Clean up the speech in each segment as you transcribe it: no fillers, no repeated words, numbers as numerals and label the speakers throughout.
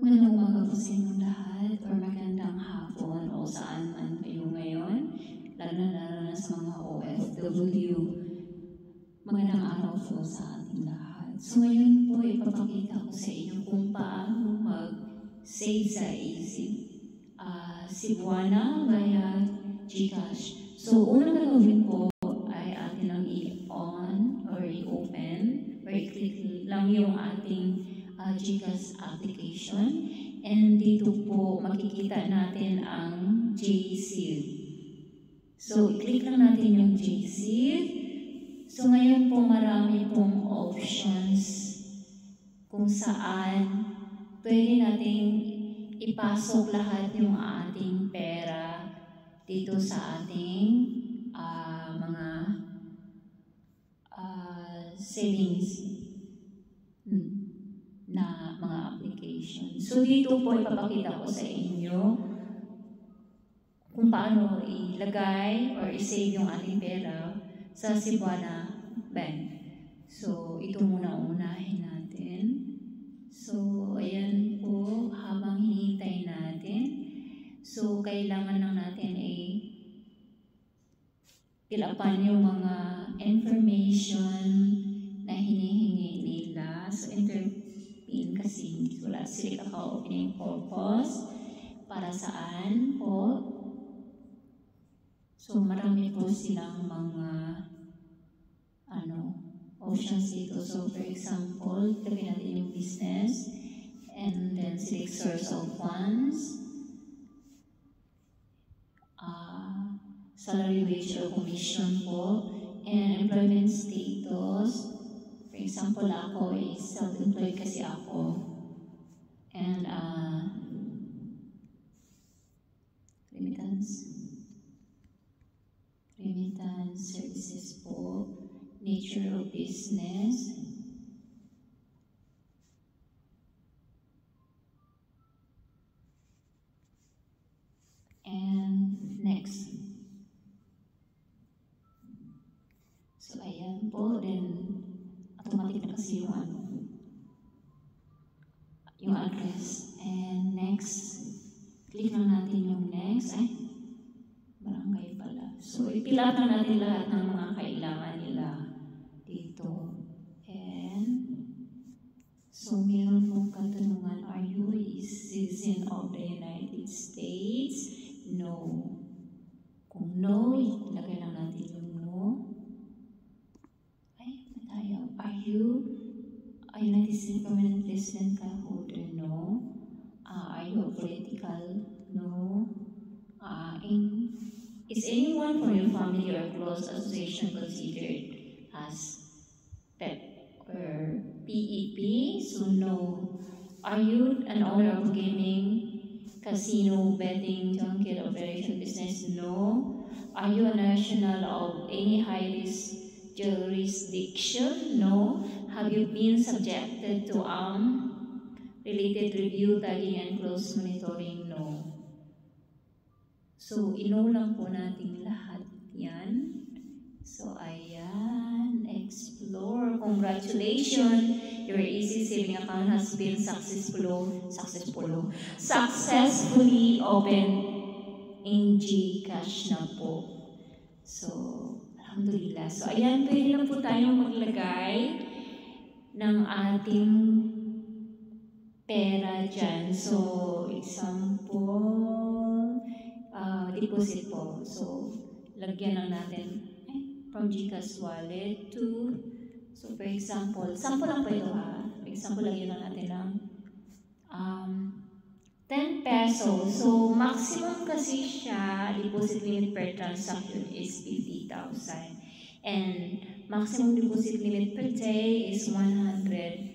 Speaker 1: Magandang umaga po sa inyong lahat or magandang hapon o saan man kayo ngayon, lalo na sa mga OFW. Magandang araw po sa ating lahat. So ngayon po ipapakita ko sa inyo kung paano mag-save sa Cebuana via GCash. So unang gagawin po ay atin lang i-on or i-open or i-click lang yung ating GCash application, and dito po makikita natin ang JSeed. So i-click lang natin yung JSeed. So ngayon po marami pong options kung saan pwede nating ipasok lahat yung ating pera dito sa ating mga savings na mga application. So dito po ipapakita ko sa inyo kung paano ilagay or i-save yung ating pera sa Cebuana Bank. So ito muna unahin natin. So ayan po, habang hinihintay natin, so kailangan lang natin fill upan yung mga information na hinihingi nila. So kasi wala sila ka-opening purpose, para saan po. So marami po silang mga options dito. So for example, lagyan natin yung business and then select source of funds, salary, wage or commission po, and employment status. For example, ako is self-employed kasi ako. And remittance services po, nature of business, and next. So ayan po, then automatic na kasi yung address. And next, click lang natin yung next. Barangay pala. So i-fill out na natin lahat ng mga kailangan nila dito. And so meron pong katanungan, are you a citizen of the United States? No. Kung no, ilagay lang natin yung no. Are you a United States permanent resident card holder? No. Are you a political? No. Is anyone from your family or close association considered as PEP or PEP? So no. Are you an owner of gaming, casino, betting, junket, operation business? No. Are you a national of any high-risk jurisdiction? No. Have you been subjected to related review, tagging, and close monitoring? No. So, inulang po natin lahat yan. So, ayan. Explore. Congratulations. Your easy saving account has been successfully opened in GCash na po. So, alhamdulillah. So, ayan. Pwede na po tayong maglagay ng ating pera dyan. So, example, deposit po. So, lagyan lang natin from GCash wallet to, so for example, sample lang po ito ha. For example, lagyan lang natin ng 10 pesos. So, maximum kasi siya, deposit limit per transaction is 50,000. And maximum deposit limit per day is 100,000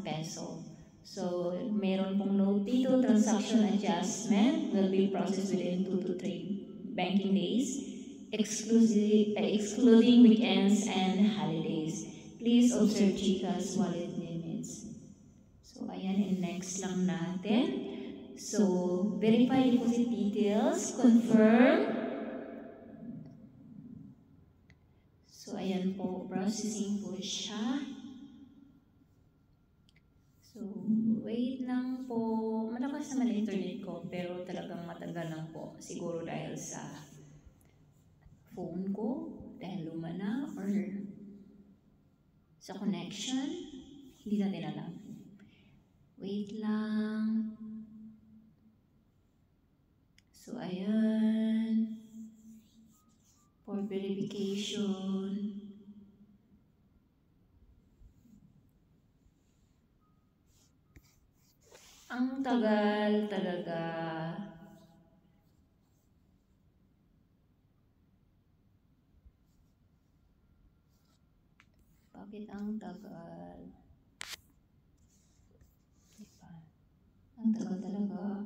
Speaker 1: peso. So, meron pong note dito, transaction adjustment will be processed within 2 to 3 banking days, excluding weekends and holidays. Please observe GCash wallet limits. So, ayan, and next lang natin. So, verify deposit details, confirm. So, ayan po, processing po siya. So, wait lang po. Malakas naman internet ko, pero talagang matagal lang po. Siguro dahil sa phone ko, dahil luma na, or sa connection. Hindi natin alam. Wait lang. So, ayan. For verification. Ang tagal talaga. Bakit ang tagal? Diba? Ang tagal talaga.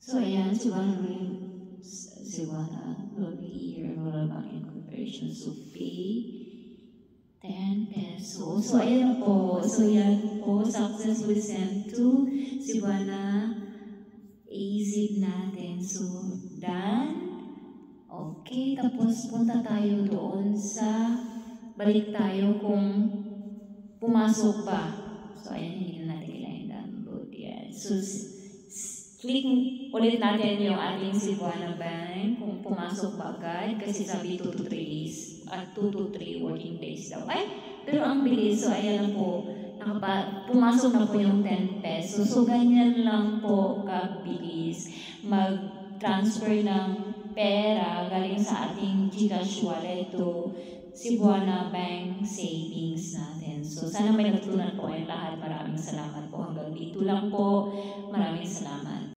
Speaker 1: So, ayan, Sivana will be here, Rural Bank Incorporation, so pay 10 pesos. So, ayan po. So, yan po, success we sent to Sivana AZIP natin. So, done. Okay, tapos punta tayo doon sa, balik tayo kung pumasok ba. So, ayan, hindi na natin kailangan download yan. So, click ulit natin yung ating Cebuana Bank kung pumasok ba agad kasi sabi 2 to 3 days at 2 to 3 working days daw. Ay, pero ang bilis. So, ayan na po. Pumasok na po yung 10 pesos. So, ganyan lang po kabilis mag-transfer ng pera galing sa ating GCash wallet to Cebuana Bank savings natin. So, sana may natutunan po kayong lahat. Maraming salamat po. Hanggang dito lang po. Maraming salamat.